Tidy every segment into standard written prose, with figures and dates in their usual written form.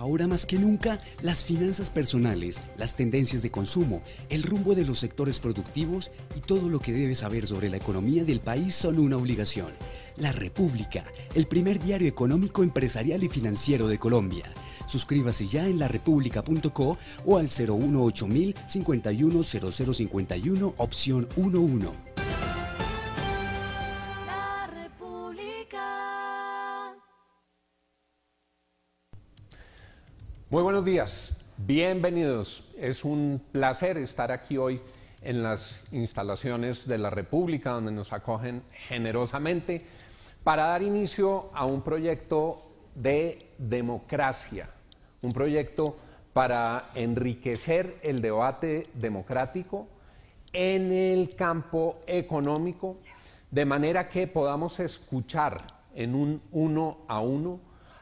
Ahora más que nunca, las finanzas personales, las tendencias de consumo, el rumbo de los sectores productivos y todo lo que debes saber sobre la economía del país son una obligación. La República, el primer diario económico, empresarial y financiero de Colombia. Suscríbase ya en larepublica.co o al 018 51 0051 opción 11. La República. Muy buenos días, bienvenidos. Es un placer estar aquí hoy en las instalaciones de la República, donde nos acogen generosamente para dar inicio a un proyecto de democracia, un proyecto para enriquecer el debate democrático en el campo económico, de manera que podamos escuchar en un uno a uno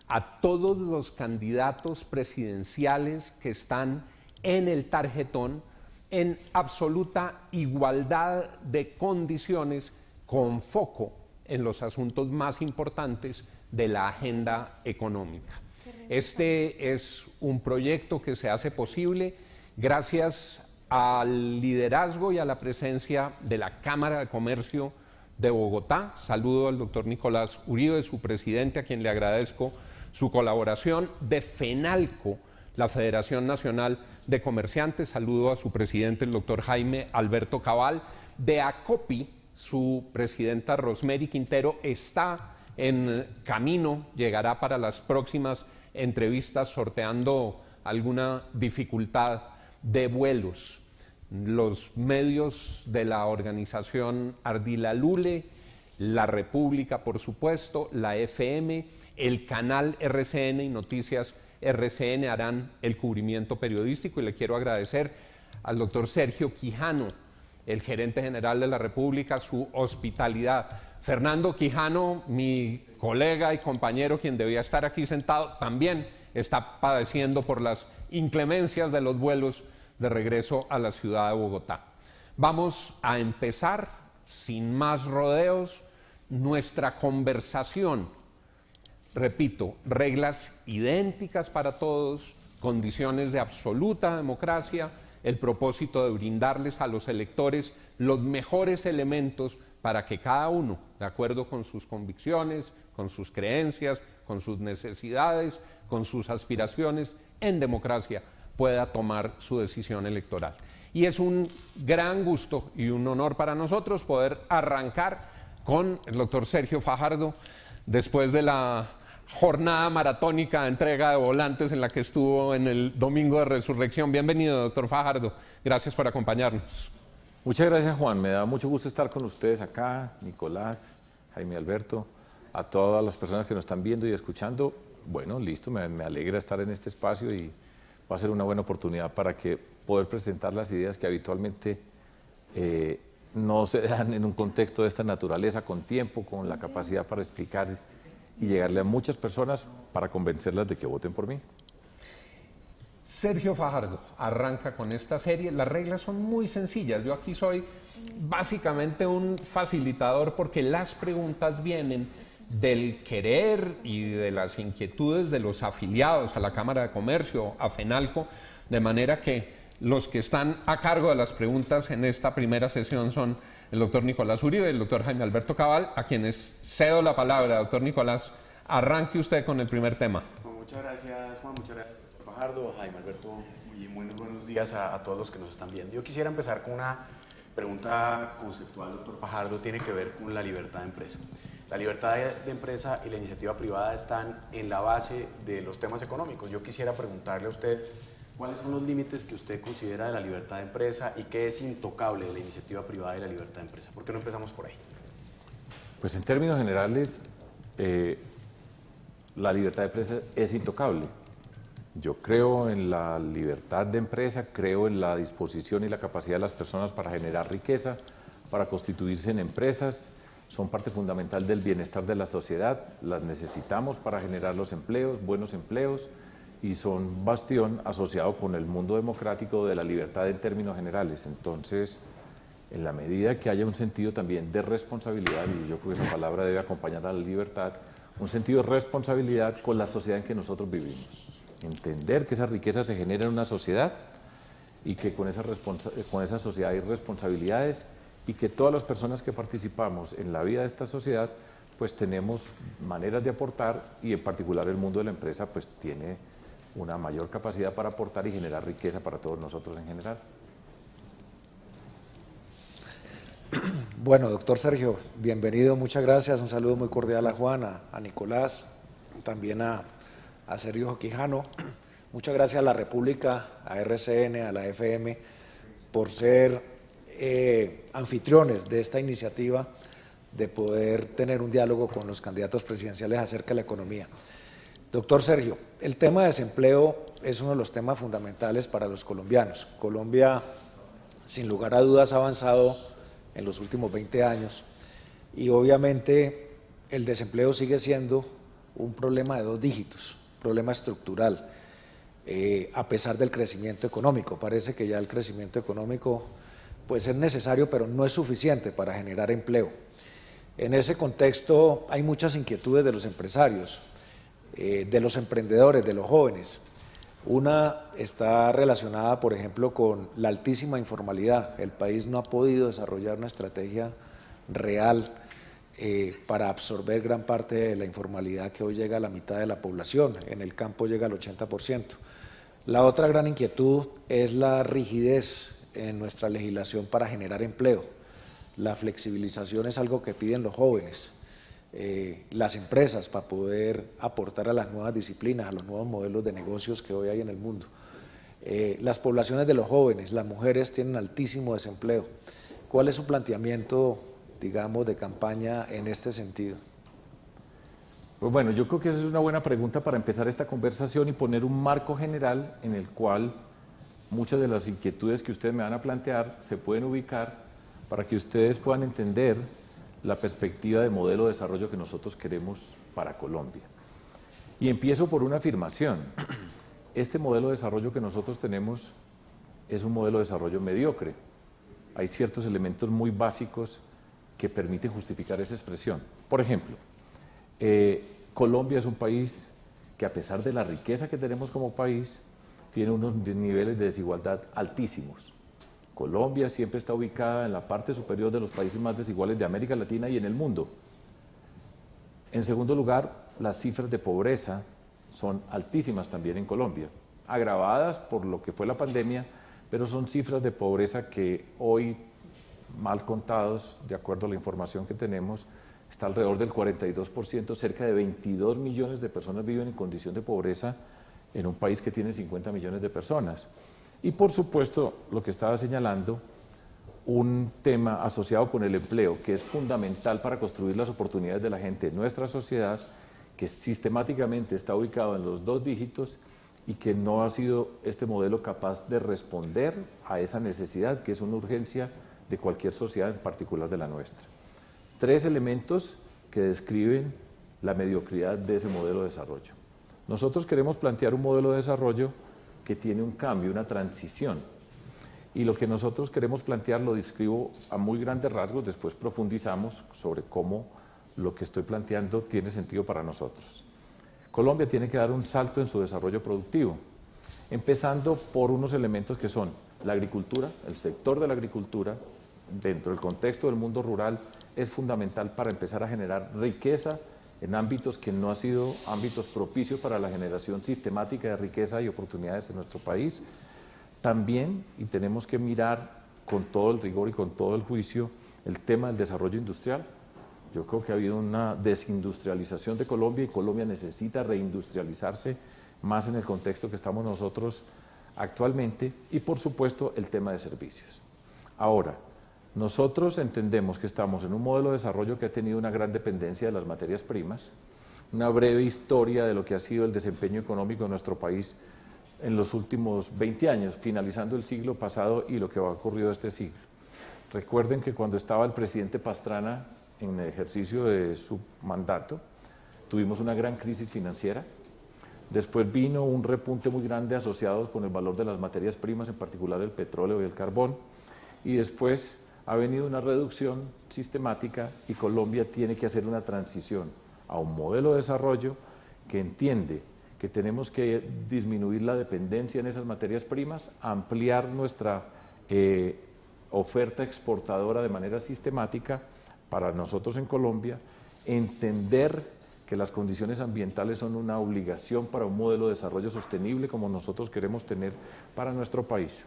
a todos los candidatos presidenciales que están en el tarjetón en absoluta igualdad de condiciones, con foco en los asuntos más importantes de la agenda económica. Este es un proyecto que se hace posible gracias al liderazgo y a la presencia de la Cámara de Comercio de Bogotá. Saludo al doctor Nicolás Uribe, su presidente, a quien le agradezco su colaboración, de FENALCO, la Federación Nacional de Comerciantes. Saludo a su presidente, el doctor Jaime Alberto Cabal. De ACOPI, su presidenta Rosemary Quintero está en camino, llegará para las próximas entrevistas sorteando alguna dificultad de vuelos. Los medios de la organización Ardila Lule, La República, por supuesto, la FM, el canal RCN y Noticias RCN harán el cubrimiento periodístico, y le quiero agradecer al doctor Sergio Quijano, el gerente general de La República, su hospitalidad. Fernando Quijano, mi colega y compañero, quien debía estar aquí sentado, también está padeciendo por las inclemencias de los vuelos de regreso a la ciudad de Bogotá. Vamos a empezar, sin más rodeos, nuestra conversación. Repito, reglas idénticas para todos, condiciones de absoluta democracia, el propósito de brindarles a los electores los mejores elementos para que cada uno, de acuerdo con sus convicciones, con sus creencias, con sus necesidades, con sus aspiraciones, en democracia pueda tomar su decisión electoral. Y es un gran gusto y un honor para nosotros poder arrancar con el doctor Sergio Fajardo, después de la jornada maratónica de entrega de volantes en la que estuvo en el Domingo de Resurrección. Bienvenido, doctor Fajardo. Gracias por acompañarnos. Muchas gracias, Juan. Me da mucho gusto estar con ustedes acá, Nicolás, Jaime Alberto, a todas las personas que nos están viendo y escuchando. Bueno, listo, me alegra estar en este espacio y va a ser una buena oportunidad para que poder presentar las ideas que habitualmente no se dan en un contexto de esta naturaleza, con tiempo, con la capacidad para explicar y llegarle a muchas personas para convencerlas de que voten por mí. Sergio Fajardo arranca con esta serie. Las reglas son muy sencillas. Yo aquí soy básicamente un facilitador, porque las preguntas vienen del querer y de las inquietudes de los afiliados a la Cámara de Comercio, a FENALCO, de manera que los que están a cargo de las preguntas en esta primera sesión son el doctor Nicolás Uribe y el doctor Jaime Alberto Cabal, a quienes cedo la palabra. Doctor Nicolás, arranque usted con el primer tema. Muchas gracias, Juan. Muchas gracias, doctor Fajardo, Jaime Alberto, y muy buenos días a todos los que nos están viendo. Yo quisiera empezar con una pregunta conceptual, doctor Fajardo. Tiene que ver con la libertad de empresa. La libertad de empresa y la iniciativa privada están en la base de los temas económicos. Yo quisiera preguntarle a usted cuáles son los límites que usted considera de la libertad de empresa y qué es intocable de la iniciativa privada y la libertad de empresa. ¿Por qué no empezamos por ahí? Pues en términos generales, la libertad de empresa es intocable. Yo creo en la libertad de empresa, creo en la disposición y la capacidad de las personas para generar riqueza, para constituirse en empresas. Son parte fundamental del bienestar de la sociedad, las necesitamos para generar los empleos, buenos empleos, y son bastión asociado con el mundo democrático de la libertad en términos generales. Entonces, en la medida que haya un sentido también de responsabilidad, y yo creo que esa palabra debe acompañar a la libertad, un sentido de responsabilidad con la sociedad en que nosotros vivimos. entender que esa riqueza se genera en una sociedad y que con esa sociedad hay responsabilidades y que todas las personas que participamos en la vida de esta sociedad pues tenemos maneras de aportar y en particular el mundo de la empresa pues tiene una mayor capacidad para aportar y generar riqueza para todos nosotros en general. Bueno, doctor Sergio, bienvenido, muchas gracias, un saludo muy cordial a Juan, a Nicolás, también a Sergio Quijano. Muchas gracias a la República, a RCN, a la FM, por ser anfitriones de esta iniciativa de poder tener un diálogo con los candidatos presidenciales acerca de la economía. Doctor Sergio, el tema de desempleo es uno de los temas fundamentales para los colombianos. Colombia, sin lugar a dudas, ha avanzado en los últimos 20 años y obviamente el desempleo sigue siendo un problema de 2 dígitos, problema estructural, a pesar del crecimiento económico. Parece que ya el crecimiento económico pues es necesario, pero no es suficiente para generar empleo. En ese contexto hay muchas inquietudes de los empresarios, de los emprendedores, de los jóvenes. Una está relacionada, por ejemplo, con la altísima informalidad. El país no ha podido desarrollar una estrategia real para absorber gran parte de la informalidad que hoy llega a la mitad de la población. En el campo llega al 80%. La otra gran inquietud es la rigidez en nuestra legislación para generar empleo. La flexibilización es algo que piden los jóvenes, las empresas, para poder aportar a las nuevas disciplinas, a los nuevos modelos de negocios que hoy hay en el mundo. Las poblaciones de los jóvenes, las mujeres tienen altísimo desempleo. ¿Cuál es su planteamiento, digamos, de campaña en este sentido? Pues bueno, yo creo que esa es una buena pregunta para empezar esta conversación y poner un marco general en el cual muchas de las inquietudes que ustedes me van a plantear se pueden ubicar para que ustedes puedan entender la perspectiva de modelo de desarrollo que nosotros queremos para Colombia. Y empiezo por una afirmación. Este modelo de desarrollo que nosotros tenemos es un modelo de desarrollo mediocre. Hay ciertos elementos muy básicos que permiten justificar esa expresión. Por ejemplo, Colombia es un país que, a pesar de la riqueza que tenemos como país, tiene unos niveles de desigualdad altísimos. Colombia siempre está ubicada en la parte superior de los países más desiguales de América Latina y en el mundo. En segundo lugar, las cifras de pobreza son altísimas también en Colombia, agravadas por lo que fue la pandemia, pero son cifras de pobreza que hoy, mal contados, de acuerdo a la información que tenemos, está alrededor del 42%, cerca de 22 millones de personas viven en condición de pobreza en un país que tiene 50 millones de personas. Y por supuesto, lo que estaba señalando, un tema asociado con el empleo, que es fundamental para construir las oportunidades de la gente en nuestra sociedad, que sistemáticamente está ubicado en los 2 dígitos y que no ha sido este modelo capaz de responder a esa necesidad, que es una urgencia de cualquier sociedad, en particular de la nuestra. 3 elementos que describen la mediocridad de ese modelo de desarrollo. Nosotros queremos plantear un modelo de desarrollo que tiene un cambio, una transición. Y lo que nosotros queremos plantear lo describo a muy grandes rasgos, después profundizamos sobre cómo lo que estoy planteando tiene sentido para nosotros. Colombia tiene que dar un salto en su desarrollo productivo, empezando por unos elementos que son la agricultura, el sector de la agricultura, dentro del contexto del mundo rural, es fundamental para empezar a generar riqueza en ámbitos que no han sido ámbitos propicios para la generación sistemática de riqueza y oportunidades en nuestro país. También, y tenemos que mirar con todo el rigor y con todo el juicio, el tema del desarrollo industrial. Yo creo que ha habido una desindustrialización de Colombia y Colombia necesita reindustrializarse más en el contexto que estamos nosotros actualmente, y por supuesto el tema de servicios. Ahora, nosotros entendemos que estamos en un modelo de desarrollo que ha tenido una gran dependencia de las materias primas, una breve historia de lo que ha sido el desempeño económico de nuestro país en los últimos 20 años, finalizando el siglo pasado y lo que ha ocurrido este siglo. Recuerden que cuando estaba el presidente Pastrana en el ejercicio de su mandato, tuvimos una gran crisis financiera. Después vino un repunte muy grande asociado con el valor de las materias primas, en particular el petróleo y el carbón, y después ha venido una reducción sistemática y Colombia tiene que hacer una transición a un modelo de desarrollo que entiende que tenemos que disminuir la dependencia en esas materias primas, ampliar nuestra oferta exportadora de manera sistemática para nosotros en Colombia, entender que las condiciones ambientales son una obligación para un modelo de desarrollo sostenible como nosotros queremos tener para nuestro país.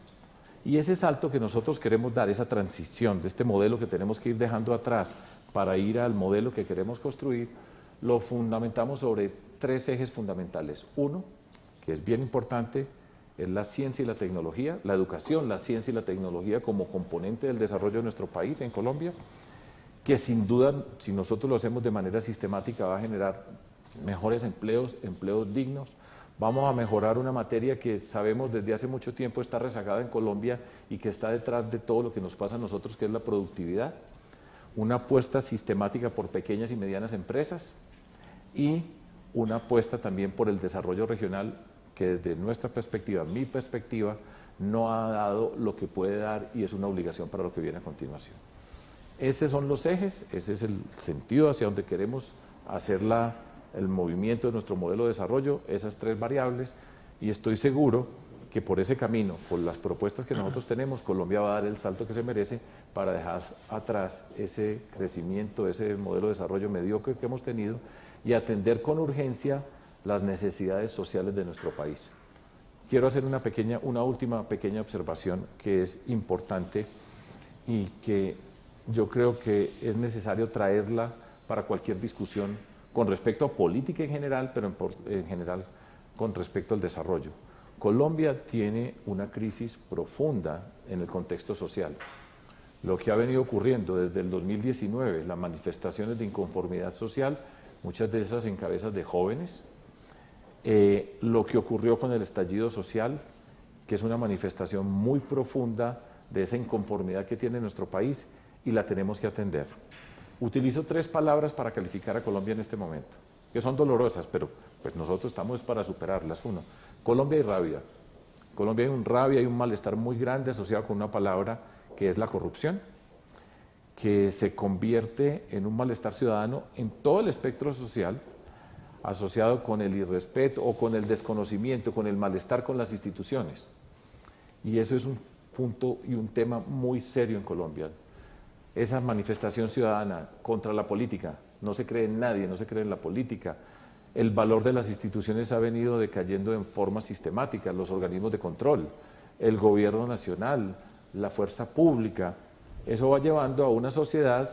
Y ese salto que nosotros queremos dar, esa transición de este modelo que tenemos que ir dejando atrás para ir al modelo que queremos construir, lo fundamentamos sobre 3 ejes fundamentales. Uno, que es bien importante, es la ciencia y la tecnología, la educación, la ciencia y la tecnología como componente del desarrollo de nuestro país en Colombia, que sin duda, si nosotros lo hacemos de manera sistemática, va a generar mejores empleos, empleos dignos. Vamos a mejorar una materia que sabemos desde hace mucho tiempo está rezagada en Colombia y que está detrás de todo lo que nos pasa a nosotros, que es la productividad. Una apuesta sistemática por pequeñas y medianas empresas y una apuesta también por el desarrollo regional que desde nuestra perspectiva, mi perspectiva, no ha dado lo que puede dar y es una obligación para lo que viene a continuación. Esos son los ejes, ese es el sentido hacia donde queremos hacer el movimiento de nuestro modelo de desarrollo, esas 3 variables, y estoy seguro que por ese camino, por las propuestas que nosotros tenemos, Colombia va a dar el salto que se merece para dejar atrás ese crecimiento, ese modelo de desarrollo mediocre que hemos tenido y atender con urgencia las necesidades sociales de nuestro país. Quiero hacer una última pequeña observación que es importante y que yo creo que es necesario traerla para cualquier discusión con respecto a política en general, pero en general con respecto al desarrollo. Colombia tiene una crisis profunda en el contexto social. Lo que ha venido ocurriendo desde el 2019, las manifestaciones de inconformidad social, muchas de esas en cabezas de jóvenes, lo que ocurrió con el estallido social, que es una manifestación muy profunda de esa inconformidad que tiene nuestro país y la tenemos que atender. Utilizo 3 palabras para calificar a Colombia en este momento, que son dolorosas, pero pues nosotros estamos para superarlas. Uno, Colombia y rabia. Colombia hay un rabia y un malestar muy grande asociado con una palabra que es la corrupción, que se convierte en un malestar ciudadano en todo el espectro social, asociado con el irrespeto o con el desconocimiento, con el malestar con las instituciones. Y eso es un punto y un tema muy serio en Colombia. Esa manifestación ciudadana contra la política, no se cree en nadie, no se cree en la política. El valor de las instituciones ha venido decayendo en forma sistemática, los organismos de control, el gobierno nacional, la fuerza pública. Eso va llevando a una sociedad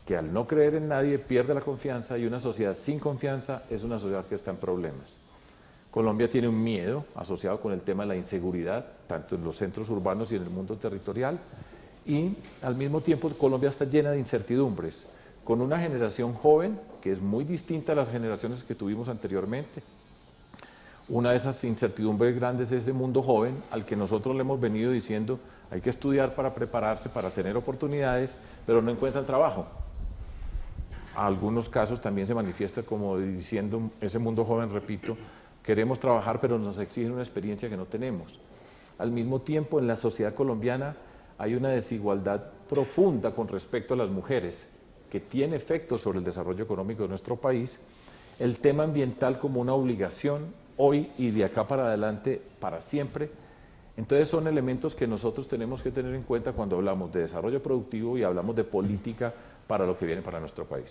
que al no creer en nadie pierde la confianza y una sociedad sin confianza es una sociedad que está en problemas. Colombia tiene un miedo asociado con el tema de la inseguridad, tanto en los centros urbanos y en el mundo territorial, y al mismo tiempo Colombia está llena de incertidumbres, con una generación joven que es muy distinta a las generaciones que tuvimos anteriormente. Una de esas incertidumbres grandes es ese mundo joven al que nosotros le hemos venido diciendo hay que estudiar para prepararse, para tener oportunidades, pero no encuentran trabajo. A algunos casos también se manifiesta como diciendo ese mundo joven, repito, queremos trabajar pero nos exigen una experiencia que no tenemos. Al mismo tiempo en la sociedad colombiana hay una desigualdad profunda con respecto a las mujeres que tiene efectos sobre el desarrollo económico de nuestro país, el tema ambiental como una obligación hoy y de acá para adelante para siempre. Entonces son elementos que nosotros tenemos que tener en cuenta cuando hablamos de desarrollo productivo y hablamos de política para lo que viene para nuestro país.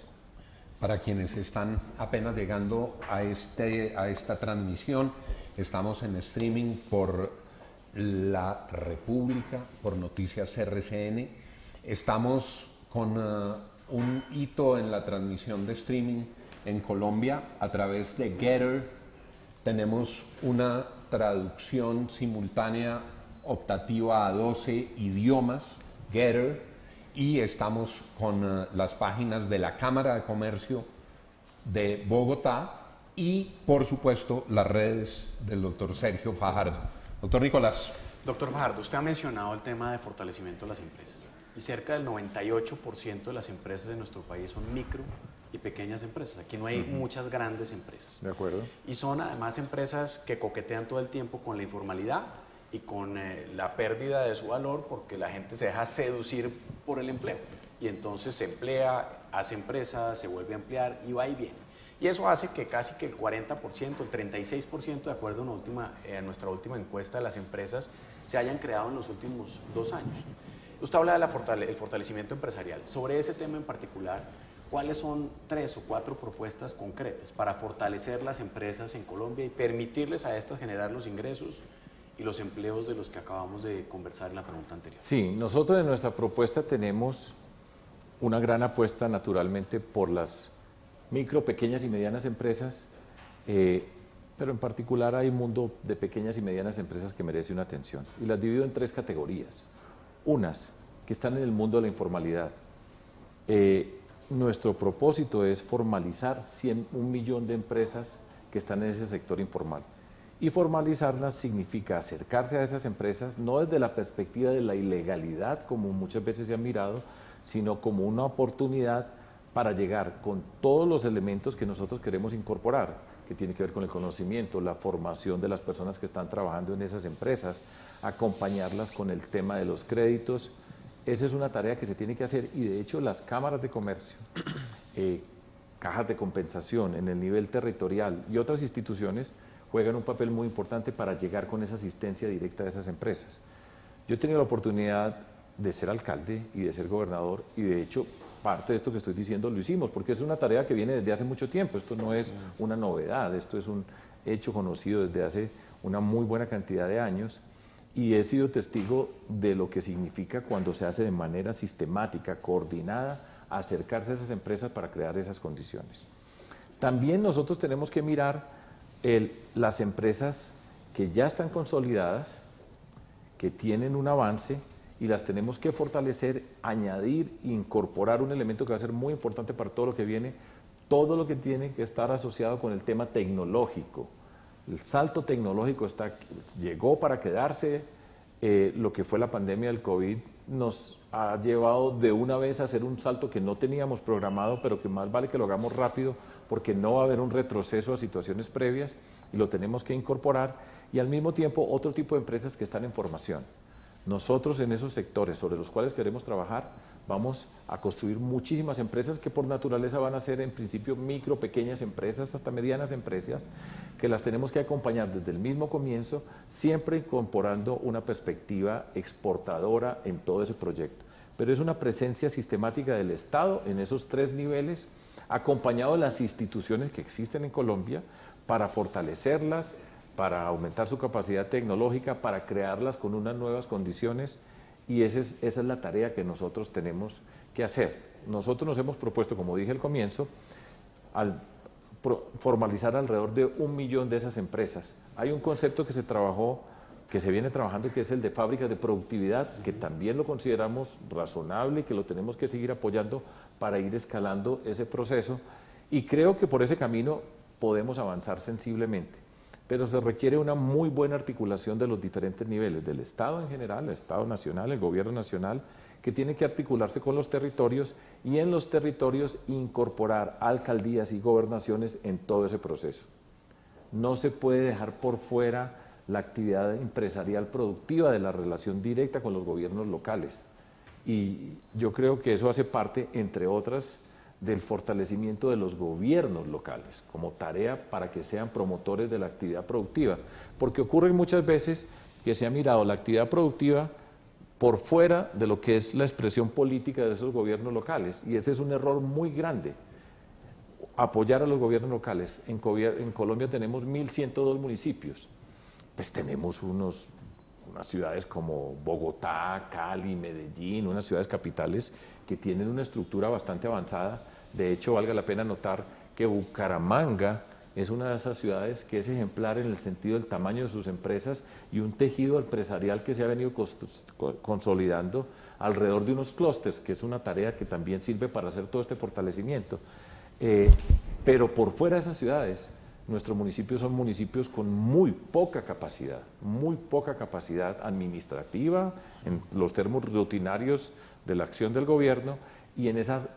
Para quienes están apenas llegando a esta transmisión, estamos en streaming por La República, por Noticias RCN. Estamos con un hito en la transmisión de streaming en Colombia a través de Getter. Tenemos una traducción simultánea optativa a 12 idiomas, Getter, y estamos con las páginas de la Cámara de Comercio de Bogotá y, por supuesto, las redes del doctor Sergio Fajardo. Doctor Nicolás. Doctor Fajardo, usted ha mencionado el tema de fortalecimiento de las empresas y cerca del 98% de las empresas de nuestro país son micro y pequeñas empresas. Aquí no hay muchas grandes empresas. De acuerdo. Y son además empresas que coquetean todo el tiempo con la informalidad y con la pérdida de su valor porque la gente se deja seducir por el empleo. Y entonces se emplea, hace empresa, se vuelve a emplear y va y viene. Y eso hace que casi que el 40%, el 36%, de acuerdo a nuestra última encuesta de las empresas, se hayan creado en los últimos 2 años. Usted habla del fortalecimiento empresarial. Sobre ese tema en particular, ¿cuáles son 3 o 4 propuestas concretas para fortalecer las empresas en Colombia y permitirles a estas generar los ingresos y los empleos de los que acabamos de conversar en la pregunta anterior? Sí, nosotros en nuestra propuesta tenemos una gran apuesta naturalmente por las micro, pequeñas y medianas empresas, pero en particular hay un mundo de pequeñas y medianas empresas que merece una atención. Y las divido en 3 categorías. Unas que están en el mundo de la informalidad. Nuestro propósito es formalizar 1 millón de empresas que están en ese sector informal. Y formalizarlas significa acercarse a esas empresas no desde la perspectiva de la ilegalidad, como muchas veces se ha mirado, sino como una oportunidad para llegar con todos los elementos que nosotros queremos incorporar, que tiene que ver con el conocimiento, la formación de las personas que están trabajando en esas empresas, acompañarlas con el tema de los créditos. Esa es una tarea que se tiene que hacer y de hecho las cámaras de comercio, cajas de compensación en el nivel territorial y otras instituciones juegan un papel muy importante para llegar con esa asistencia directa a esas empresas. Yo he tenido la oportunidad de ser alcalde y de ser gobernador y de hecho parte de esto que estoy diciendo lo hicimos porque es una tarea que viene desde hace mucho tiempo, esto no es una novedad, esto es un hecho conocido desde hace una muy buena cantidad de años y he sido testigo de lo que significa cuando se hace de manera sistemática, coordinada, acercarse a esas empresas para crear esas condiciones. También nosotros tenemos que mirar las empresas que ya están consolidadas, que tienen un avance y las tenemos que fortalecer, añadir, incorporar un elemento que va a ser muy importante para todo lo que viene, todo lo que tiene que estar asociado con el tema tecnológico. El salto tecnológico llegó para quedarse, lo que fue la pandemia del COVID nos ha llevado de una vez a hacer un salto que no teníamos programado, pero que más vale que lo hagamos rápido porque no va a haber un retroceso a situaciones previas y lo tenemos que incorporar y al mismo tiempo otro tipo de empresas que están en formación. Nosotros en esos sectores sobre los cuales queremos trabajar vamos a construir muchísimas empresas que por naturaleza van a ser en principio micro, pequeñas empresas hasta medianas empresas que las tenemos que acompañar desde el mismo comienzo, siempre incorporando una perspectiva exportadora en todo ese proyecto. Pero es una presencia sistemática del Estado en esos 3 niveles, acompañado de las instituciones que existen en Colombia para fortalecerlas, para aumentar su capacidad tecnológica, para crearlas con unas nuevas condiciones y esa es la tarea que nosotros tenemos que hacer. Nosotros nos hemos propuesto, como dije al comienzo, formalizar alrededor de 1 millón de esas empresas. Hay un concepto que se viene trabajando que es el de fábricas de productividad, que también lo consideramos razonable y que lo tenemos que seguir apoyando para ir escalando ese proceso y creo que por ese camino podemos avanzar sensiblemente. Pero se requiere una muy buena articulación de los diferentes niveles, del Estado en general, el Estado nacional, el gobierno nacional, que tiene que articularse con los territorios y en los territorios incorporar alcaldías y gobernaciones en todo ese proceso. No se puede dejar por fuera la actividad empresarial productiva de la relación directa con los gobiernos locales. Y yo creo que eso hace parte, entre otras, del fortalecimiento de los gobiernos locales como tarea para que sean promotores de la actividad productiva, porque ocurre muchas veces que se ha mirado la actividad productiva por fuera de lo que es la expresión política de esos gobiernos locales y ese es un error muy grande, apoyar a los gobiernos locales. En Colombia tenemos 1.102 municipios, pues tenemos unas ciudades como Bogotá, Cali, Medellín, unas ciudades capitales que tienen una estructura bastante avanzada. De hecho, valga la pena notar que Bucaramanga es una de esas ciudades que es ejemplar en el sentido del tamaño de sus empresas y un tejido empresarial que se ha venido consolidando alrededor de unos clústeres, que es una tarea que también sirve para hacer todo este fortalecimiento. Pero por fuera de esas ciudades, nuestros municipios son municipios con muy poca capacidad administrativa, en los términos rutinarios de la acción del gobierno y en esa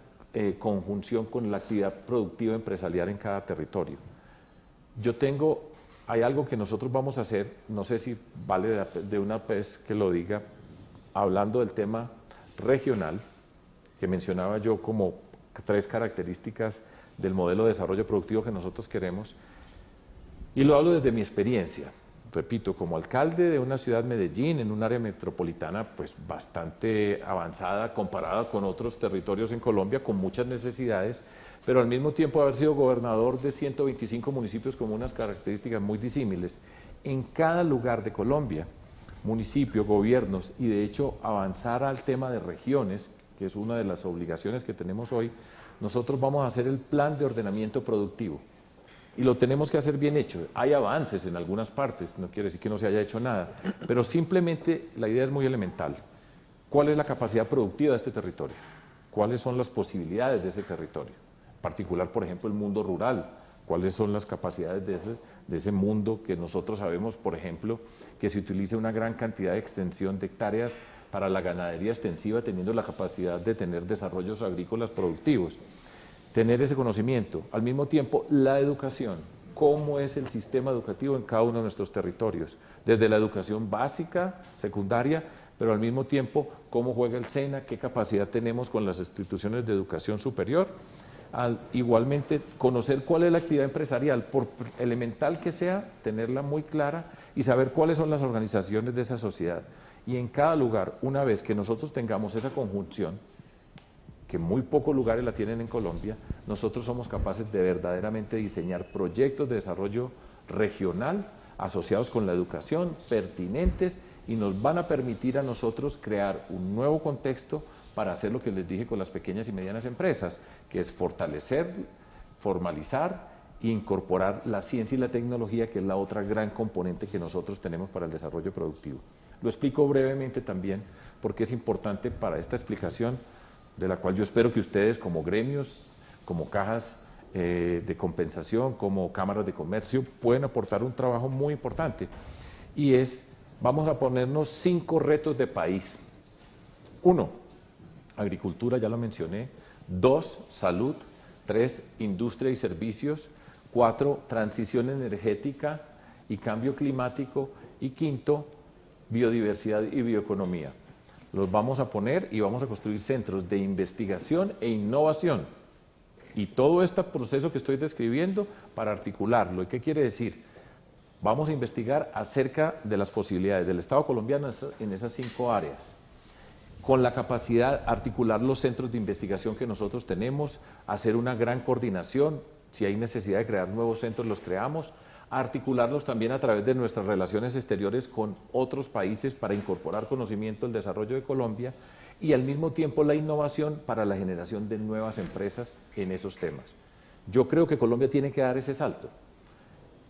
conjunción con la actividad productiva empresarial en cada territorio. Hay algo que nosotros vamos a hacer, no sé si vale de una vez que lo diga, hablando del tema regional, que mencionaba yo como 3 características del modelo de desarrollo productivo que nosotros queremos. Y lo hablo desde mi experiencia. Repito, como alcalde de una ciudad, Medellín, en un área metropolitana pues bastante avanzada comparada con otros territorios en Colombia, con muchas necesidades, pero al mismo tiempo haber sido gobernador de 125 municipios con unas características muy disímiles. En cada lugar de Colombia, municipios, gobiernos, y de hecho avanzar al tema de regiones, que es una de las obligaciones que tenemos hoy, nosotros vamos a hacer el plan de ordenamiento productivo. Y lo tenemos que hacer bien hecho. Hay avances en algunas partes, no quiere decir que no se haya hecho nada, pero simplemente la idea es muy elemental. ¿Cuál es la capacidad productiva de este territorio? ¿Cuáles son las posibilidades de ese territorio? En particular, por ejemplo, el mundo rural. ¿Cuáles son las capacidades de ese mundo que nosotros sabemos, por ejemplo, que se utiliza una gran cantidad de extensión de hectáreas para la ganadería extensiva, teniendo la capacidad de tener desarrollos agrícolas productivos? Tener ese conocimiento. Al mismo tiempo, la educación. ¿Cómo es el sistema educativo en cada uno de nuestros territorios? Desde la educación básica, secundaria, pero al mismo tiempo, cómo juega el SENA, qué capacidad tenemos con las instituciones de educación superior. Igualmente, conocer cuál es la actividad empresarial, por elemental que sea, tenerla muy clara y saber cuáles son las organizaciones de esa sociedad. Y en cada lugar, una vez que nosotros tengamos esa conjunción, que muy pocos lugares la tienen en Colombia, nosotros somos capaces de verdaderamente diseñar proyectos de desarrollo regional asociados con la educación, pertinentes, y nos van a permitir a nosotros crear un nuevo contexto para hacer lo que les dije con las pequeñas y medianas empresas, que es fortalecer, formalizar e incorporar la ciencia y la tecnología, que es la otra gran componente que nosotros tenemos para el desarrollo productivo. Lo explico brevemente también porque es importante para esta explicación, de la cual yo espero que ustedes como gremios, como cajas de compensación, como cámaras de comercio, pueden aportar un trabajo muy importante. Y es, vamos a ponernos 5 retos de país. 1, agricultura, ya lo mencioné. 2, salud. 3, industria y servicios. 4, transición energética y cambio climático. Y 5, biodiversidad y bioeconomía. Los vamos a poner y vamos a construir centros de investigación e innovación. Y todo este proceso que estoy describiendo para articularlo. ¿Y qué quiere decir? Vamos a investigar acerca de las posibilidades del Estado colombiano en esas 5 áreas. Con la capacidad de articular los centros de investigación que nosotros tenemos, hacer una gran coordinación. Si hay necesidad de crear nuevos centros, los creamos. Articularlos también a través de nuestras relaciones exteriores con otros países para incorporar conocimiento del desarrollo de Colombia y al mismo tiempo la innovación para la generación de nuevas empresas en esos temas. Yo creo que Colombia tiene que dar ese salto.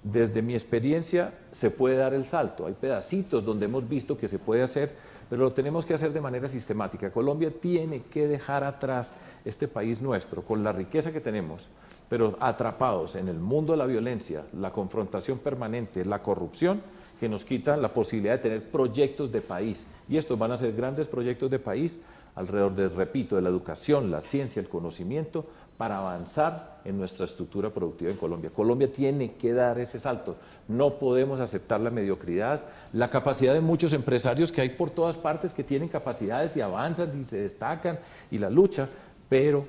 Desde mi experiencia se puede dar el salto, hay pedacitos donde hemos visto que se puede hacer, pero lo tenemos que hacer de manera sistemática. Colombia tiene que dejar atrás este país nuestro, con la riqueza que tenemos, pero atrapados en el mundo de la violencia, la confrontación permanente, la corrupción, que nos quitan la posibilidad de tener proyectos de país. Y estos van a ser grandes proyectos de país alrededor de, repito, de la educación, la ciencia, el conocimiento, para avanzar en nuestra estructura productiva en Colombia. Colombia tiene que dar ese salto. No podemos aceptar la mediocridad, la capacidad de muchos empresarios que hay por todas partes que tienen capacidades y avanzan y se destacan y la lucha, pero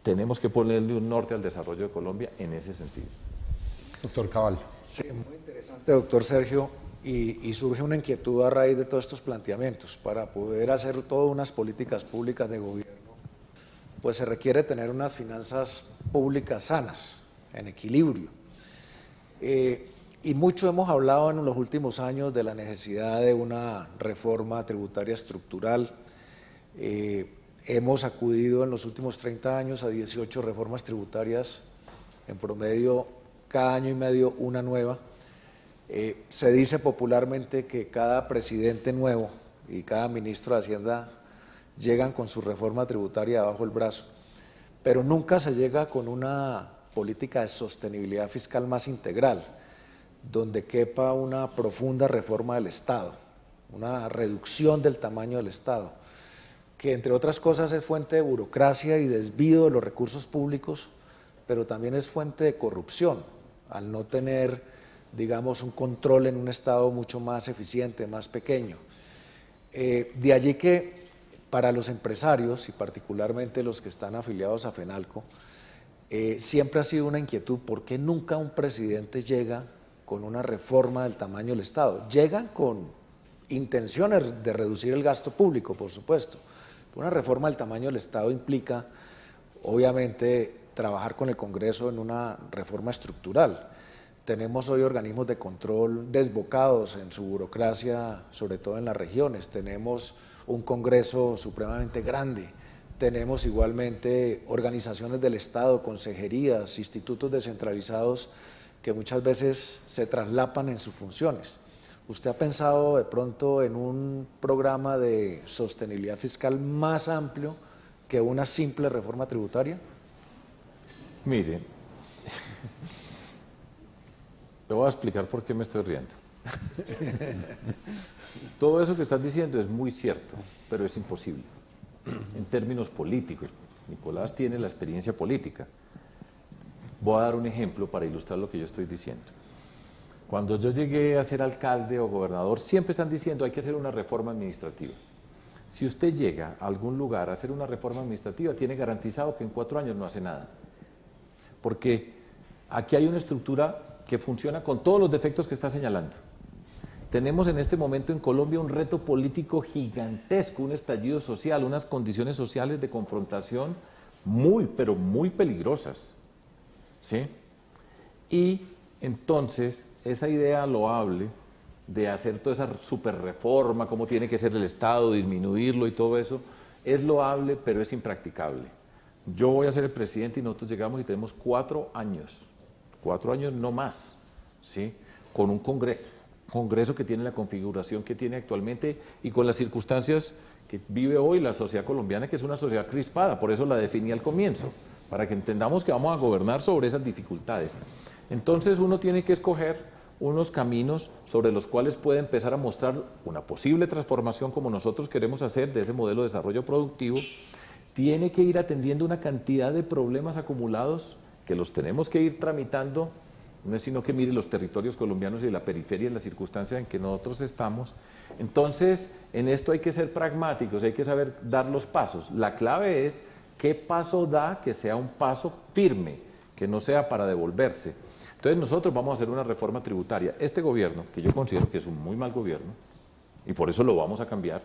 tenemos que ponerle un norte al desarrollo de Colombia en ese sentido. Doctor Cabal. Sí, muy interesante, doctor Sergio, y surge una inquietud a raíz de todos estos planteamientos. Para poder hacer todas unas políticas públicas de gobierno, pues se requiere tener unas finanzas públicas sanas, en equilibrio. Y mucho hemos hablado en los últimos años de la necesidad de una reforma tributaria estructural. Hemos acudido en los últimos 30 años a 18 reformas tributarias, en promedio cada año y medio una nueva. Se dice popularmente que cada presidente nuevo y cada ministro de Hacienda llegan con su reforma tributaria bajo el brazo, pero nunca se llega con una política de sostenibilidad fiscal más integral, donde quepa una profunda reforma del Estado, una reducción del tamaño del Estado, que entre otras cosas es fuente de burocracia y desvío de los recursos públicos, pero también es fuente de corrupción, al no tener, digamos, un control en un Estado mucho más eficiente, más pequeño. De allí que para los empresarios, y particularmente los que están afiliados a FENALCO, siempre ha sido una inquietud, ¿por qué nunca un presidente llega con una reforma del tamaño del Estado? Llegan con intenciones de reducir el gasto público, por supuesto. Una reforma del tamaño del Estado implica, obviamente, trabajar con el Congreso en una reforma estructural. Tenemos hoy organismos de control desbocados en su burocracia, sobre todo en las regiones. Tenemos un Congreso supremamente grande. Tenemos igualmente organizaciones del Estado, consejerías, institutos descentralizados que muchas veces se traslapan en sus funciones. ¿Usted ha pensado de pronto en un programa de sostenibilidad fiscal más amplio que una simple reforma tributaria? Mire, le voy a explicar por qué me estoy riendo. Todo eso que estás diciendo es muy cierto, pero es imposible. En términos políticos, Nicolás tiene la experiencia política. Voy a dar un ejemplo para ilustrar lo que yo estoy diciendo. Cuando yo llegué a ser alcalde o gobernador, siempre están diciendo hay que hacer una reforma administrativa. Si usted llega a algún lugar a hacer una reforma administrativa, tiene garantizado que en 4 años no hace nada. Porque aquí hay una estructura que funciona con todos los defectos que está señalando. Tenemos en este momento en Colombia un reto político gigantesco, un estallido social, unas condiciones sociales de confrontación muy, pero muy peligrosas, ¿sí? Y entonces, esa idea loable de hacer toda esa super reforma, cómo tiene que ser el Estado, disminuirlo y todo eso, es loable, pero es impracticable. Yo voy a ser el presidente y nosotros llegamos y tenemos 4 años no más, ¿sí? Con un Congreso que tiene la configuración que tiene actualmente y con las circunstancias que vive hoy la sociedad colombiana, que es una sociedad crispada, por eso la definí al comienzo, para que entendamos que vamos a gobernar sobre esas dificultades. Entonces uno tiene que escoger unos caminos sobre los cuales puede empezar a mostrar una posible transformación como nosotros queremos hacer de ese modelo de desarrollo productivo. Tiene que ir atendiendo una cantidad de problemas acumulados que los tenemos que ir tramitando, no es sino que mire los territorios colombianos y la periferia en las circunstancias en que nosotros estamos. Entonces, en esto hay que ser pragmáticos, hay que saber dar los pasos. La clave es qué paso da que sea un paso firme, que no sea para devolverse. Entonces nosotros vamos a hacer una reforma tributaria. Este gobierno, que yo considero que es un muy mal gobierno, y por eso lo vamos a cambiar,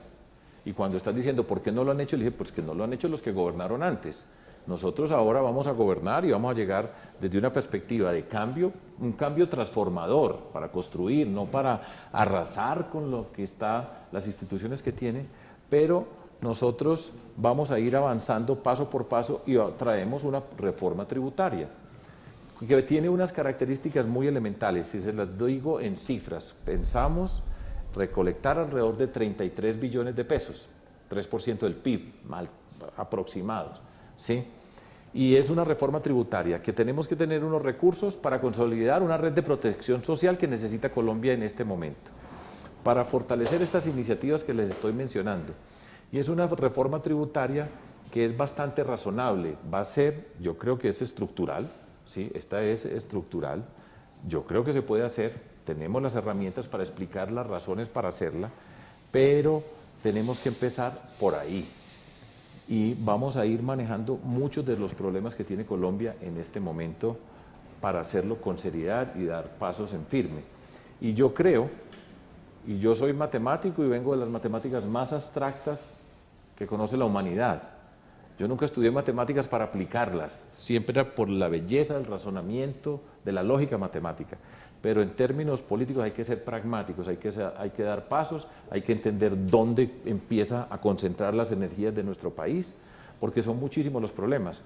y cuando estás diciendo ¿por qué no lo han hecho? Le dije, pues que no lo han hecho los que gobernaron antes. Nosotros ahora vamos a gobernar y vamos a llegar desde una perspectiva de cambio, un cambio transformador para construir, no para arrasar con lo que está, las instituciones que tienen, pero nosotros vamos a ir avanzando paso por paso y traemos una reforma tributaria que tiene unas características muy elementales, si se las digo en cifras. Pensamos recolectar alrededor de 33 billones de pesos, 3% del PIB, mal aproximados, ¿sí? Y es una reforma tributaria que tenemos que tener unos recursos para consolidar una red de protección social que necesita Colombia en este momento, para fortalecer estas iniciativas que les estoy mencionando. Y es una reforma tributaria que es bastante razonable, va a ser, yo creo que es estructural, ¿sí? Esta es estructural, yo creo que se puede hacer, tenemos las herramientas para explicar las razones para hacerla, pero tenemos que empezar por ahí. Y vamos a ir manejando muchos de los problemas que tiene Colombia en este momento para hacerlo con seriedad y dar pasos en firme. Y yo creo, y yo soy matemático y vengo de las matemáticas más abstractas que conoce la humanidad. Yo nunca estudié matemáticas para aplicarlas, siempre era por la belleza del razonamiento, de la lógica matemática. Pero en términos políticos hay que ser pragmáticos, hay que dar pasos, hay que entender dónde empieza a concentrar las energías de nuestro país, porque son muchísimos los problemas.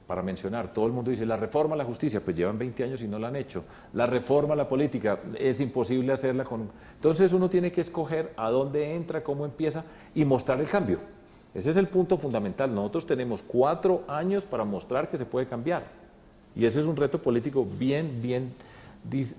Para mencionar, todo el mundo dice, la reforma a la justicia, pues llevan 20 años y no la han hecho. La reforma a la política, es imposible hacerla con... Entonces uno tiene que escoger a dónde entra, cómo empieza y mostrar el cambio. Ese es el punto fundamental. Nosotros tenemos 4 años para mostrar que se puede cambiar. Y ese es un reto político bien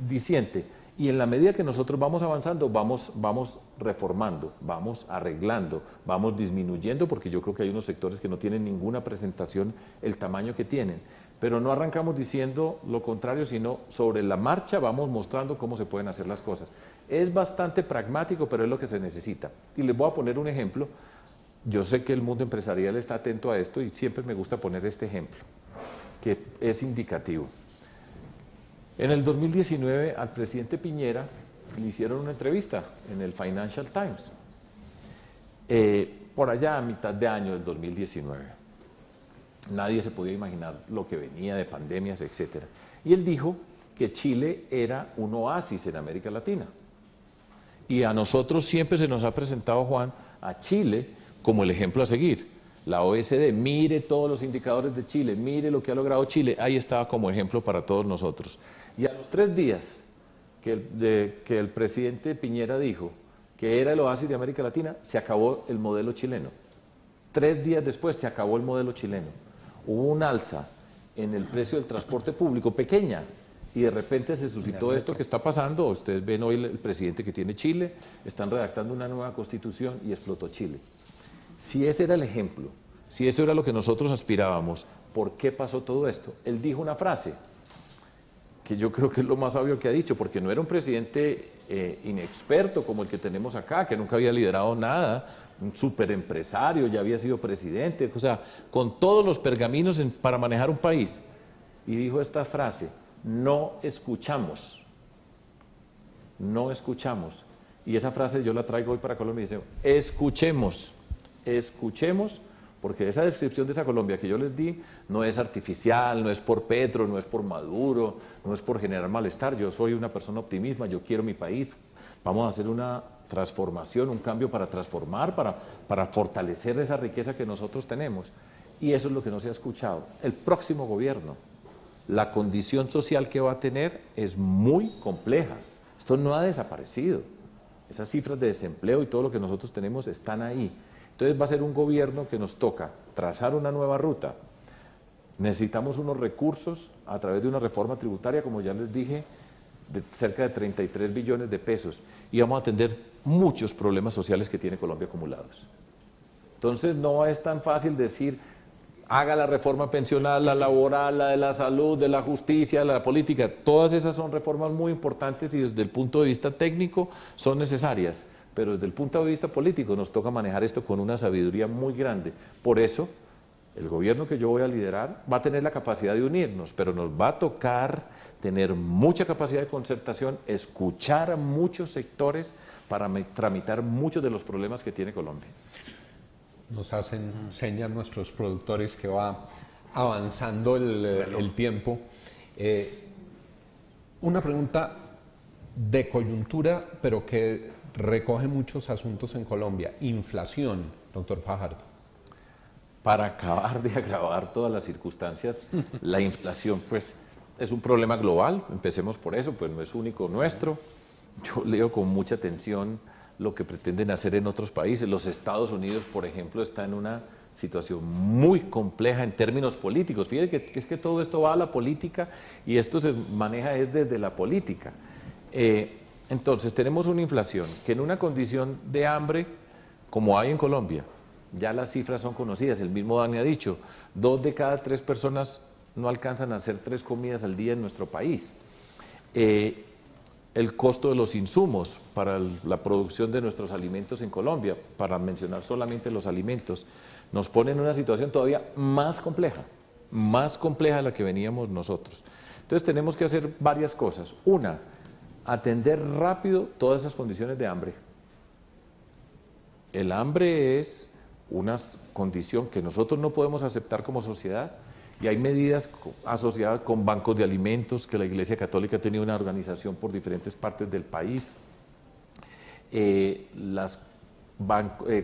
diciente. Y en la medida que nosotros vamos avanzando, vamos reformando, vamos arreglando, vamos disminuyendo, porque yo creo que hay unos sectores que no tienen ninguna presentación el tamaño que tienen. Pero no arrancamos diciendo lo contrario, sino sobre la marcha vamos mostrando cómo se pueden hacer las cosas. Es bastante pragmático, pero es lo que se necesita. Y les voy a poner un ejemplo. Yo sé que el mundo empresarial está atento a esto y siempre me gusta poner este ejemplo, que es indicativo. En el 2019 al presidente Piñera le hicieron una entrevista en el Financial Times, por allá a mitad de año del 2019. Nadie se podía imaginar lo que venía de pandemias, etc. Y él dijo que Chile era un oasis en América Latina. Y a nosotros siempre se nos ha presentado, Juan, a Chile como el ejemplo a seguir. La OECD, mire todos los indicadores de Chile, mire lo que ha logrado Chile, ahí estaba como ejemplo para todos nosotros. Y a los 3 días que el presidente Piñera dijo que era el oasis de América Latina, se acabó el modelo chileno. 3 días después se acabó el modelo chileno. Hubo un alza en el precio del transporte público, pequeña, y de repente se suscitó esto que está pasando. Ustedes ven hoy el presidente que tiene Chile, están redactando una nueva constitución y explotó Chile. Si ese era el ejemplo, si eso era lo que nosotros aspirábamos, ¿por qué pasó todo esto? Él dijo una frase que yo creo que es lo más sabio que ha dicho, porque no era un presidente inexperto como el que tenemos acá, que nunca había liderado nada, un superempresario, ya había sido presidente, o sea, con todos los pergaminos para manejar un país. Y dijo esta frase: no escuchamos, no escuchamos. Y esa frase yo la traigo hoy para Colombia y dice: escuchemos, escuchemos, porque esa descripción de esa Colombia que yo les di no es artificial, no es por Petro, no es por Maduro, no es por generar malestar. Yo soy una persona optimista, yo quiero mi país, vamos a hacer una transformación, un cambio para transformar, para fortalecer esa riqueza que nosotros tenemos. Y eso es lo que no se ha escuchado. El próximo gobierno, la condición social que va a tener es muy compleja. Esto no ha desaparecido. Esas cifras de desempleo y todo lo que nosotros tenemos están ahí. Entonces va a ser un gobierno que nos toca trazar una nueva ruta. Necesitamos unos recursos a través de una reforma tributaria, como ya les dije, de cerca de 33 billones de pesos. Y vamos a atender muchos problemas sociales que tiene Colombia acumulados. Entonces no es tan fácil decir: haga la reforma pensional, la laboral, la de la salud, de la justicia, la política. Todas esas son reformas muy importantes y desde el punto de vista técnico son necesarias, pero desde el punto de vista político nos toca manejar esto con una sabiduría muy grande. Por eso, el gobierno que yo voy a liderar va a tener la capacidad de unirnos, pero nos va a tocar tener mucha capacidad de concertación, escuchar a muchos sectores para tramitar muchos de los problemas que tiene Colombia. Nos hacen señas nuestros productores que va avanzando el tiempo. Una pregunta de coyuntura, pero que recoge muchos asuntos en Colombia. Inflación, doctor Fajardo. Para acabar de agravar todas las circunstancias, la inflación pues es un problema global, empecemos por eso, pues no es único nuestro. Yo leo con mucha atención lo que pretenden hacer en otros países. Los Estados Unidos, por ejemplo, está en una situación muy compleja en términos políticos. Fíjense que es que todo esto va a la política y esto se maneja desde la política. Entonces tenemos una inflación que en una condición de hambre como hay en Colombia, ya las cifras son conocidas, el mismo Dani ha dicho, 2 de cada 3 personas no alcanzan a hacer 3 comidas al día en nuestro país. El costo de los insumos para la producción de nuestros alimentos en Colombia, para mencionar solamente los alimentos, nos pone en una situación todavía más compleja de la que veníamos nosotros. Entonces tenemos que hacer varias cosas. Una, atender rápido todas esas condiciones de hambre. El hambre es una condición que nosotros no podemos aceptar como sociedad. Y hay medidas asociadas con bancos de alimentos, que la Iglesia Católica ha tenido una organización por diferentes partes del país,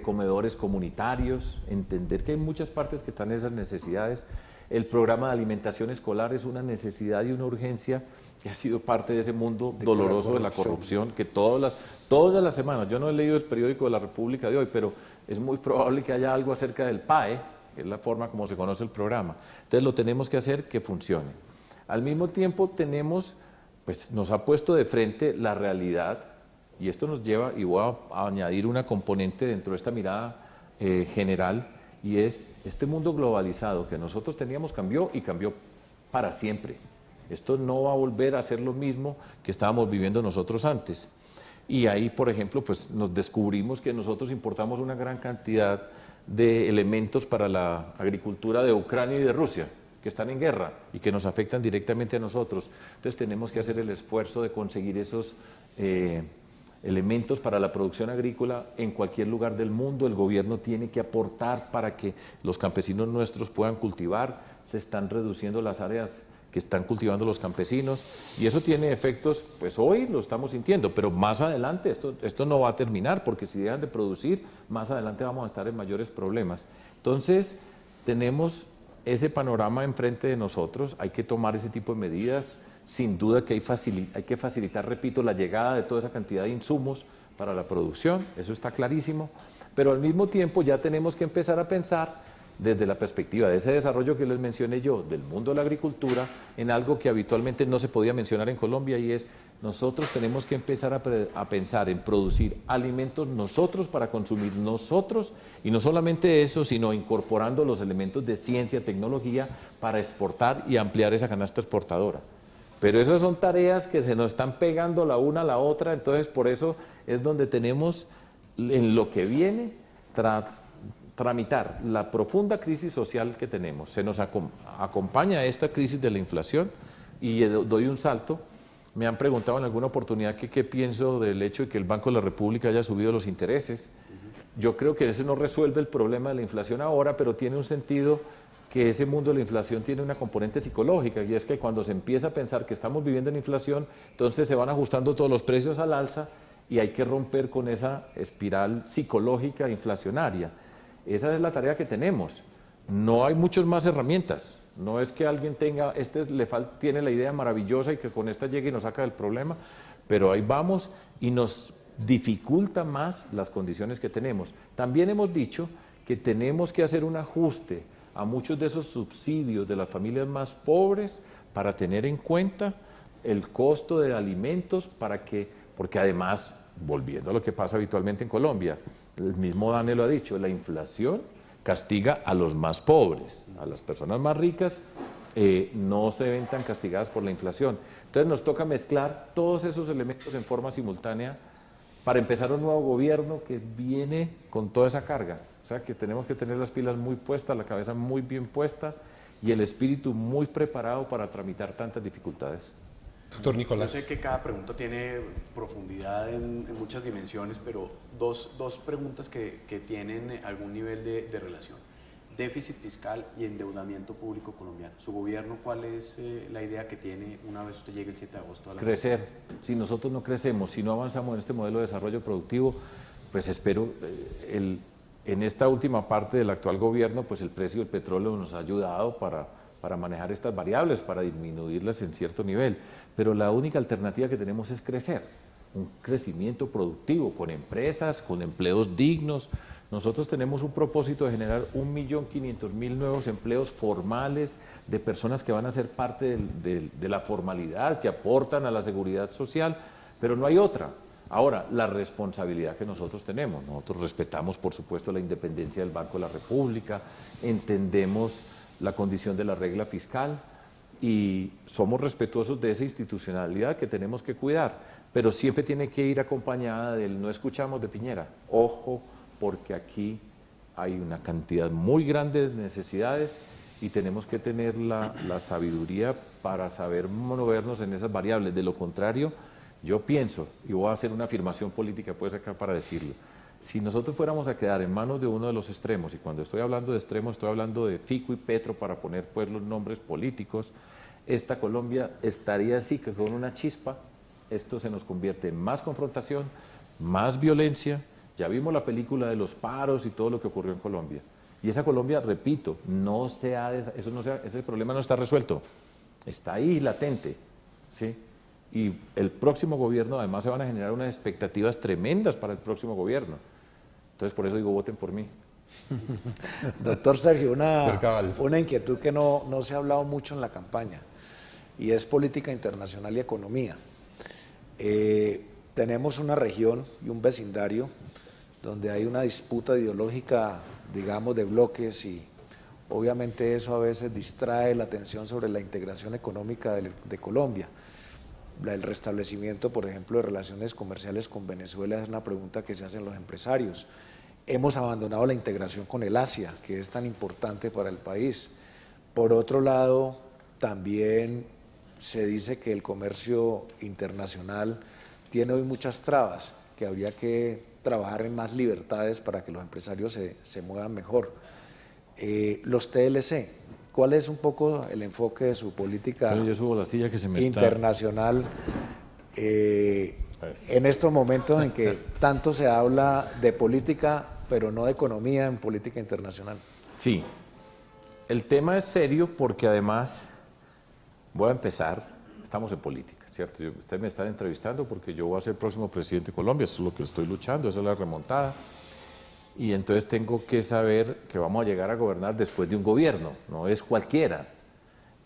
comedores comunitarios, entender que hay muchas partes que están en esas necesidades. El programa de alimentación escolar es una necesidad y una urgencia que ha sido parte de ese mundo doloroso de la corrupción, que todas las semanas, yo no he leído el periódico de la República de hoy, pero es muy probable que haya algo acerca del PAE, que es la forma como se conoce el programa. Entonces lo tenemos que hacer que funcione. Al mismo tiempo nos ha puesto de frente la realidad, y esto nos lleva, y voy a añadir una componente dentro de esta mirada general, y es este mundo globalizado que nosotros teníamos cambió y cambió para siempre. Esto no va a volver a ser lo mismo que estábamos viviendo nosotros antes. Y ahí, por ejemplo, pues nos descubrimos que nosotros importamos una gran cantidad de elementos para la agricultura de Ucrania y de Rusia. que están en guerra y que nos afectan directamente a nosotros. Entonces tenemos que hacer el esfuerzo de conseguir esos elementos para la producción agrícola en cualquier lugar del mundo. El gobierno tiene que aportar para que los campesinos nuestros puedan cultivar. Se están reduciendo las áreas que están cultivando los campesinos y eso tiene efectos, pues hoy lo estamos sintiendo, pero más adelante esto no va a terminar, porque si dejan de producir, más adelante vamos a estar en mayores problemas. Entonces, tenemos ese panorama enfrente de nosotros, hay que tomar ese tipo de medidas. Sin duda que hay que facilitar, repito, la llegada de toda esa cantidad de insumos para la producción, eso está clarísimo, pero al mismo tiempo ya tenemos que empezar a pensar desde la perspectiva de ese desarrollo que les mencioné yo, del mundo de la agricultura, en algo que habitualmente no se podía mencionar en Colombia, y es, nosotros tenemos que empezar a pensar en producir alimentos nosotros para consumir nosotros, y no solamente eso, sino incorporando los elementos de ciencia, tecnología, para exportar y ampliar esa canasta exportadora. Pero esas son tareas que se nos están pegando la una a la otra, entonces por eso es donde tenemos en lo que viene tramitar la profunda crisis social que tenemos. Se nos acompaña esta crisis de la inflación y doy un salto. Me han preguntado en alguna oportunidad qué pienso del hecho de que el Banco de la República haya subido los intereses. Yo creo que ese no resuelve el problema de la inflación ahora, pero tiene un sentido que ese mundo de la inflación tiene una componente psicológica, y es que cuando se empieza a pensar que estamos viviendo en inflación, entonces se van ajustando todos los precios al alza y hay que romper con esa espiral psicológica inflacionaria. Esa es la tarea que tenemos. No hay muchas más herramientas. No es que alguien tenga, tiene la idea maravillosa y que con esta llegue y nos saca del problema, pero ahí vamos y nos dificulta más las condiciones que tenemos. También hemos dicho que tenemos que hacer un ajuste a muchos de esos subsidios de las familias más pobres para tener en cuenta el costo de alimentos, porque además, volviendo a lo que pasa habitualmente en Colombia, el mismo Dane lo ha dicho, la inflación castiga a los más pobres, a las personas más ricas no se ven tan castigadas por la inflación. Entonces nos toca mezclar todos esos elementos en forma simultánea para empezar un nuevo gobierno que viene con toda esa carga. O sea que tenemos que tener las pilas muy puestas, la cabeza muy bien puesta y el espíritu muy preparado para tramitar tantas dificultades. Doctor Nicolás. Yo sé que cada pregunta tiene profundidad en muchas dimensiones, pero dos preguntas que tienen algún nivel de relación. Déficit fiscal y endeudamiento público colombiano. ¿Su gobierno cuál es la idea que tiene una vez usted llegue el 7 de agosto a la Crecer. Si nosotros no crecemos, si no avanzamos en este modelo de desarrollo productivo, pues espero, en esta última parte del actual gobierno, pues el precio del petróleo nos ha ayudado para manejar estas variables, para disminuirlas en cierto nivel. Pero la única alternativa que tenemos es crecer, un crecimiento productivo, con empresas, con empleos dignos. Nosotros tenemos un propósito de generar 1.500.000 nuevos empleos formales, de personas que van a ser parte de la formalidad, que aportan a la seguridad social, pero no hay otra. Ahora, la responsabilidad que nosotros tenemos. Nosotros respetamos, por supuesto, la independencia del Banco de la República, entendemos la condición de la regla fiscal y somos respetuosos de esa institucionalidad que tenemos que cuidar, pero siempre tiene que ir acompañada del no escuchamos de Piñera. Ojo, porque aquí hay una cantidad muy grande de necesidades y tenemos que tener la sabiduría para saber movernos en esas variables. De lo contrario, yo pienso, y voy a hacer una afirmación política, puede ser acá para decirlo, si nosotros fuéramos a quedar en manos de uno de los extremos, y cuando estoy hablando de extremos estoy hablando de Fico y Petro para poner pues los nombres políticos, esta Colombia estaría así que con una chispa, esto se nos convierte en más confrontación, más violencia. Ya vimos la película de los paros y todo lo que ocurrió en Colombia. Y esa Colombia, repito, ese problema no está resuelto, está ahí latente, ¿sí? Y el próximo gobierno, además, se van a generar unas expectativas tremendas para el próximo gobierno. Entonces, por eso digo, voten por mí. Doctor Sergio, una inquietud que no se ha hablado mucho en la campaña, y es política internacional y economía. Tenemos una región y un vecindario donde hay una disputa ideológica, digamos, de bloques, y obviamente eso a veces distrae la atención sobre la integración económica de Colombia. El restablecimiento, por ejemplo, de relaciones comerciales con Venezuela es una pregunta que se hacen los empresarios. Hemos abandonado la integración con el Asia, que es tan importante para el país. Por otro lado, también se dice que el comercio internacional tiene hoy muchas trabas, que habría que trabajar en más libertades para que los empresarios se muevan mejor. Los TLC, ¿cuál es un poco el enfoque de su política yo subo la silla que se me internacional en estos momentos en que tanto se habla de política, pero no de economía en política internacional? Sí, el tema es serio porque además, voy a empezar, estamos en política, ¿cierto? Usted me está entrevistando porque yo voy a ser el próximo presidente de Colombia, eso es lo que estoy luchando, esa es la remontada. Y entonces tengo que saber que vamos a llegar a gobernar después de un gobierno, no es cualquiera.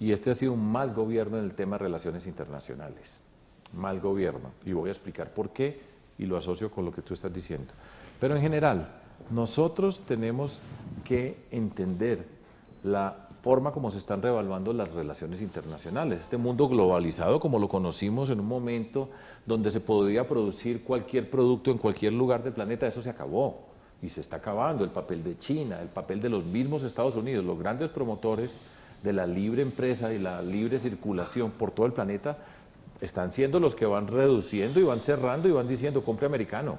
Y este ha sido un mal gobierno en el tema de relaciones internacionales, mal gobierno. Y voy a explicar por qué y lo asocio con lo que tú estás diciendo. Pero en general, nosotros tenemos que entender la forma como se están reevaluando las relaciones internacionales. Este mundo globalizado, como lo conocimos en un momento donde se podía producir cualquier producto en cualquier lugar del planeta, eso se acabó. Y se está acabando el papel de China, el papel de los mismos Estados Unidos, los grandes promotores de la libre empresa y la libre circulación por todo el planeta, están siendo los que van reduciendo y van cerrando y van diciendo compre americano,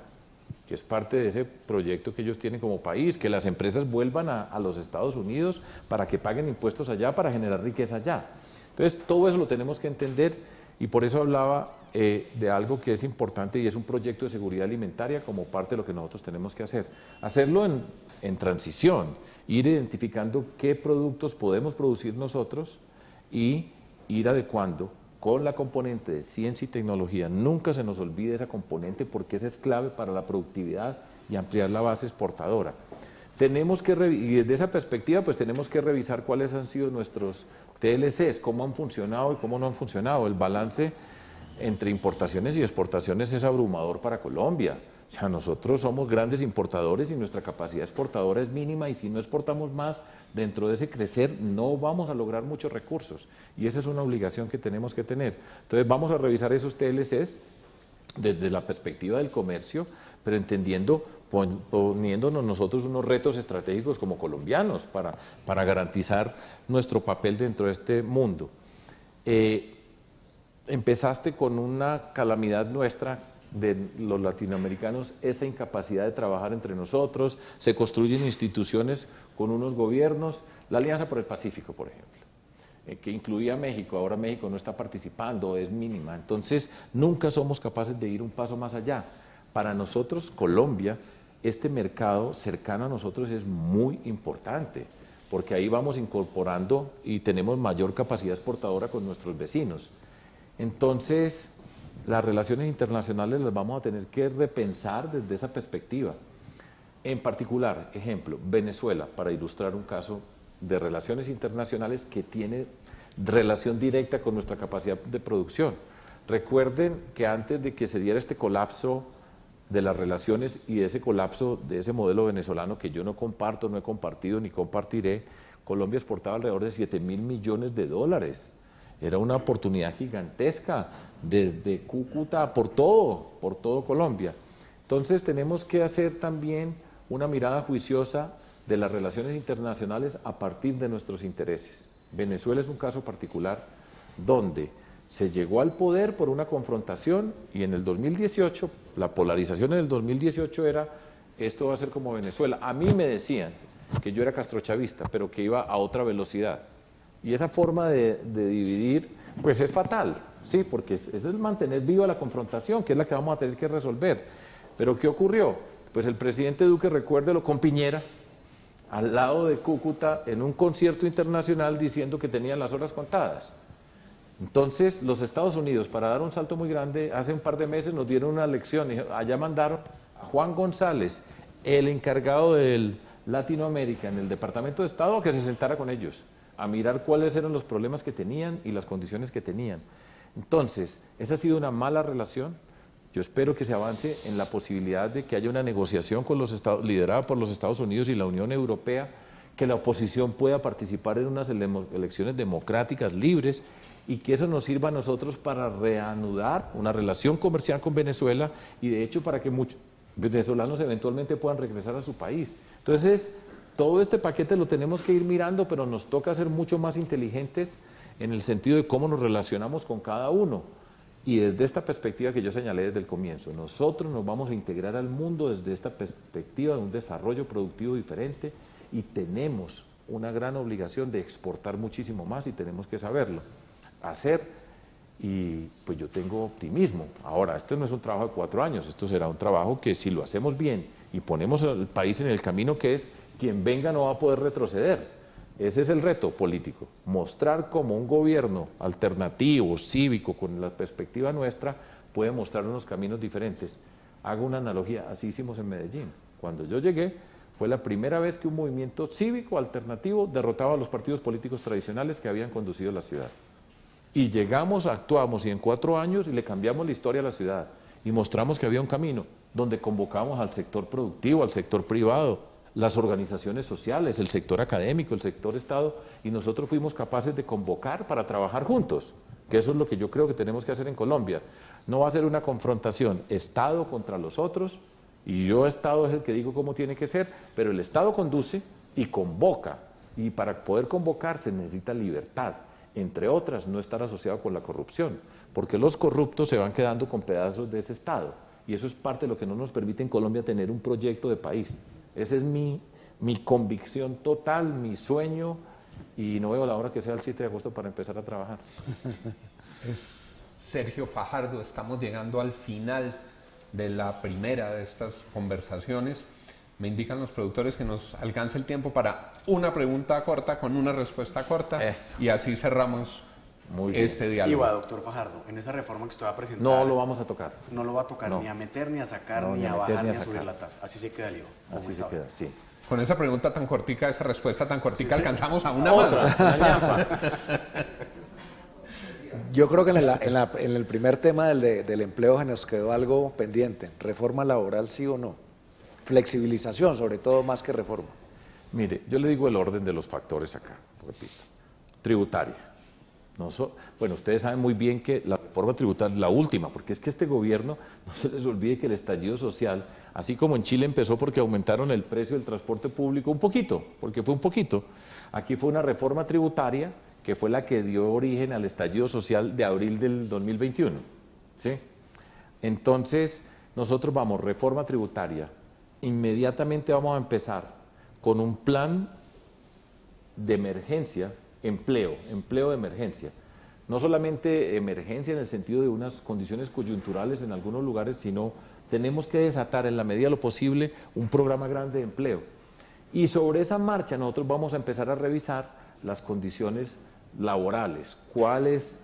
que es parte de ese proyecto que ellos tienen como país, que las empresas vuelvan a los Estados Unidos para que paguen impuestos allá, para generar riqueza allá. Entonces todo eso lo tenemos que entender. Y por eso hablaba de algo que es importante y es un proyecto de seguridad alimentaria como parte de lo que nosotros tenemos que hacer. Hacerlo en transición, ir identificando qué productos podemos producir nosotros y ir adecuando con la componente de ciencia y tecnología. Nunca se nos olvide esa componente porque esa es clave para la productividad y ampliar la base exportadora. Tenemos que, y desde esa perspectiva, pues tenemos que revisar cuáles han sido nuestros TLCs, cómo han funcionado y cómo no han funcionado. El balance entre importaciones y exportaciones es abrumador para Colombia. O sea, nosotros somos grandes importadores y nuestra capacidad exportadora es mínima y si no exportamos más, dentro de ese crecer no vamos a lograr muchos recursos. Y esa es una obligación que tenemos que tener. Entonces vamos a revisar esos TLCs desde la perspectiva del comercio, pero entendiendo, poniéndonos nosotros unos retos estratégicos como colombianos para garantizar nuestro papel dentro de este mundo. Empezaste con una calamidad nuestra de los latinoamericanos, esa incapacidad de trabajar entre nosotros, se construyen instituciones con unos gobiernos, la Alianza por el Pacífico, por ejemplo, que incluía a México, ahora México no está participando, es mínima, entonces nunca somos capaces de ir un paso más allá. Para nosotros, Colombia, este mercado cercano a nosotros es muy importante, porque ahí vamos incorporando y tenemos mayor capacidad exportadora con nuestros vecinos. Entonces, las relaciones internacionales las vamos a tener que repensar desde esa perspectiva. En particular, ejemplo, Venezuela, para ilustrar un caso de relaciones internacionales que tiene relación directa con nuestra capacidad de producción. Recuerden que antes de que se diera este colapso de las relaciones y ese colapso de ese modelo venezolano que yo no comparto, no he compartido ni compartiré, Colombia exportaba alrededor de 7.000 millones de dólares. Era una oportunidad gigantesca desde Cúcuta por todo Colombia. Entonces tenemos que hacer también una mirada juiciosa de las relaciones internacionales a partir de nuestros intereses. Venezuela es un caso particular donde se llegó al poder por una confrontación y en el 2018, la polarización en el 2018 era, esto va a ser como Venezuela. A mí me decían que yo era castrochavista, pero que iba a otra velocidad. Y esa forma de dividir, pues es fatal, sí, porque eso es mantener viva la confrontación, que es la que vamos a tener que resolver. Pero ¿qué ocurrió? Pues el presidente Duque, recuérdelo, con Piñera, al lado de Cúcuta, en un concierto internacional diciendo que tenían las horas contadas. Entonces, los Estados Unidos, para dar un salto muy grande, hace un par de meses nos dieron una lección. Allá mandaron a Juan González, el encargado de Latinoamérica en el Departamento de Estado, a que se sentara con ellos, a mirar cuáles eran los problemas que tenían y las condiciones que tenían. Entonces, esa ha sido una mala relación. Yo espero que se avance en la posibilidad de que haya una negociación con los Estados, liderada por los Estados Unidos y la Unión Europea, que la oposición pueda participar en unas elecciones democráticas, libres, y que eso nos sirva a nosotros para reanudar una relación comercial con Venezuela y de hecho para que muchos venezolanos eventualmente puedan regresar a su país. Entonces, todo este paquete lo tenemos que ir mirando, pero nos toca ser mucho más inteligentes en el sentido de cómo nos relacionamos con cada uno. Y desde esta perspectiva que yo señalé desde el comienzo, nosotros nos vamos a integrar al mundo desde esta perspectiva de un desarrollo productivo diferente y tenemos una gran obligación de exportar muchísimo más y tenemos que saberlo hacer. Y pues yo tengo optimismo. Ahora, esto no es un trabajo de 4 años, esto será un trabajo que si lo hacemos bien y ponemos al país en el camino que es, quien venga no va a poder retroceder. Ese es el reto político, mostrar cómo un gobierno alternativo, cívico, con la perspectiva nuestra, puede mostrar unos caminos diferentes. Hago una analogía, así hicimos en Medellín. Cuando yo llegué, fue la primera vez que un movimiento cívico alternativo derrotaba a los partidos políticos tradicionales que habían conducido la ciudad. Y llegamos, actuamos y en 4 años y le cambiamos la historia a la ciudad y mostramos que había un camino donde convocamos al sector productivo, al sector privado, las organizaciones sociales, el sector académico, el sector Estado, y nosotros fuimos capaces de convocar para trabajar juntos, que eso es lo que yo creo que tenemos que hacer en Colombia. No va a ser una confrontación Estado contra los otros, y yo Estado es el que digo cómo tiene que ser, pero el Estado conduce y convoca, y para poder convocar se necesita libertad, entre otras no estar asociado con la corrupción, porque los corruptos se van quedando con pedazos de ese Estado, y eso es parte de lo que no nos permite en Colombia tener un proyecto de país. Esa es mi convicción total, mi sueño, y no veo la hora que sea el 7 de agosto para empezar a trabajar. Sergio Fajardo, estamos llegando al final de la primera de estas conversaciones. Me indican los productores que nos alcance el tiempo para una pregunta corta con una respuesta corta. Eso. Y así cerramos este diálogo. Iba, doctor Fajardo, en esta reforma que usted va a presentar... No lo vamos a tocar. No lo va a tocar, no. Ni a meter, ni a sacar, No, ni a bajar, ni a sacar. subir la tasa. Así se queda el IVA. Así se queda, sí. Con esa pregunta tan cortica, esa respuesta tan cortica, Sí, sí. alcanzamos a una más. Yo creo que en el primer tema del empleo se nos quedó algo pendiente. ¿Reforma laboral sí o no? Flexibilización, sobre todo, más que reforma. Mire, yo le digo el orden de los factores acá, repito. Tributaria. Bueno, ustedes saben muy bien que la reforma tributaria, la última, porque es que este gobierno, no se les olvide que el estallido social, así como en Chile empezó porque aumentaron el precio del transporte público un poquito, porque fue un poquito, aquí fue una reforma tributaria que fue la que dio origen al estallido social de abril del 2021. ¿Sí? Entonces, nosotros vamos, reforma tributaria, inmediatamente vamos a empezar con un plan de emergencia, empleo de emergencia. No solamente emergencia en el sentido de unas condiciones coyunturales en algunos lugares, sino tenemos que desatar en la medida de lo posible un programa grande de empleo. Y sobre esa marcha nosotros vamos a empezar a revisar las condiciones laborales, cuáles,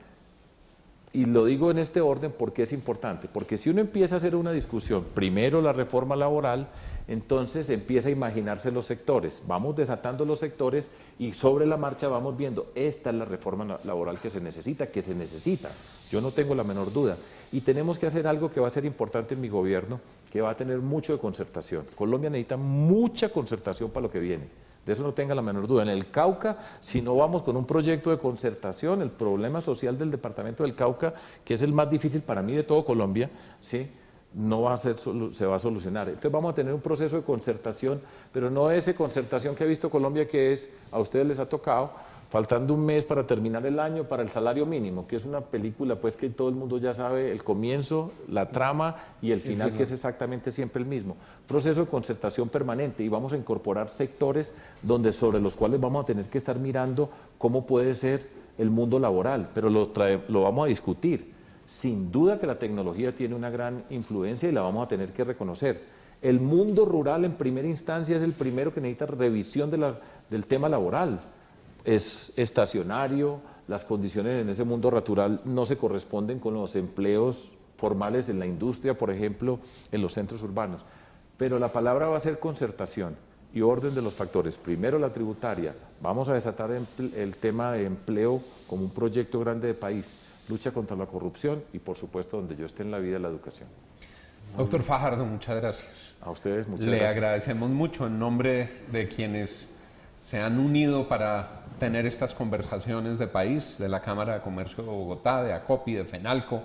y lo digo en este orden porque es importante, porque si uno empieza a hacer una discusión, primero la reforma laboral, entonces empieza a imaginarse los sectores, vamos desatando los sectores y sobre la marcha vamos viendo, esta es la reforma laboral que se necesita, yo no tengo la menor duda, y tenemos que hacer algo que va a ser importante en mi gobierno, que va a tener mucho de concertación. Colombia necesita mucha concertación para lo que viene, de eso no tenga la menor duda. En el Cauca, si no vamos con un proyecto de concertación, el problema social del departamento del Cauca, que es el más difícil para mí de todo Colombia, ¿sí?, no va a ser, se va a solucionar. Entonces vamos a tener un proceso de concertación, pero no esa concertación que ha visto Colombia, que es, a ustedes les ha tocado, faltando un mes para terminar el año, para el salario mínimo, que es una película pues que todo el mundo ya sabe el comienzo, la trama y el final, que es exactamente siempre el mismo. Proceso de concertación permanente, y vamos a incorporar sectores sobre los cuales vamos a tener que estar mirando cómo puede ser el mundo laboral, pero lo vamos a discutir. Sin duda que la tecnología tiene una gran influencia y la vamos a tener que reconocer. El mundo rural en primera instancia es el primero que necesita revisión del tema laboral. Es estacionario, las condiciones en ese mundo rural no se corresponden con los empleos formales en la industria, por ejemplo, en los centros urbanos. Pero la palabra va a ser concertación y orden de los factores. Primero la tributaria, vamos a desatar el tema de empleo como un proyecto grande de país. Lucha contra la corrupción y, por supuesto, donde yo esté en la vida, la educación. Doctor Fajardo, muchas gracias. A ustedes, muchas gracias. Le gracias. agradecemos mucho en nombre de quienes se han unido para tener estas conversaciones de país, de la Cámara de Comercio de Bogotá, de ACOPI, de FENALCO,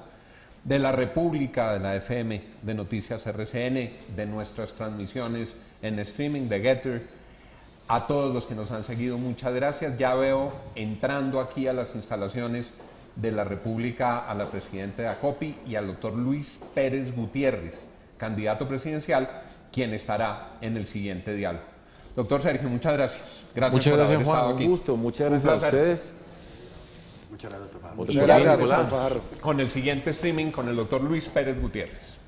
de la República, de la FM, de Noticias RCN, de nuestras transmisiones en streaming, de Getter, A todos los que nos han seguido, muchas gracias. Ya veo entrando aquí a las instalaciones de la República a la presidenta de ACOPI y al doctor Luis Pérez Gutiérrez, candidato presidencial, quien estará en el siguiente diálogo. Doctor Sergio, muchas gracias. Muchas gracias, Juan. Aquí. Un gusto. Muchas gracias a ustedes. Muchas gracias, doctor Fajardo. Muchas gracias, doctor Fajardo. Con el siguiente streaming con el doctor Luis Pérez Gutiérrez.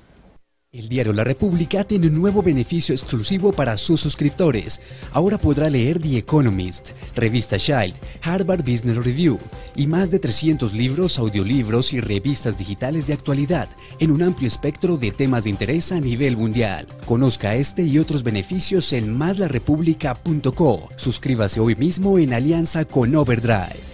El diario La República tiene un nuevo beneficio exclusivo para sus suscriptores. Ahora podrá leer The Economist, Revista Child, Harvard Business Review y más de 300 libros, audiolibros y revistas digitales de actualidad en un amplio espectro de temas de interés a nivel mundial. Conozca este y otros beneficios en maslarepublica.co. Suscríbase hoy mismo en alianza con Overdrive.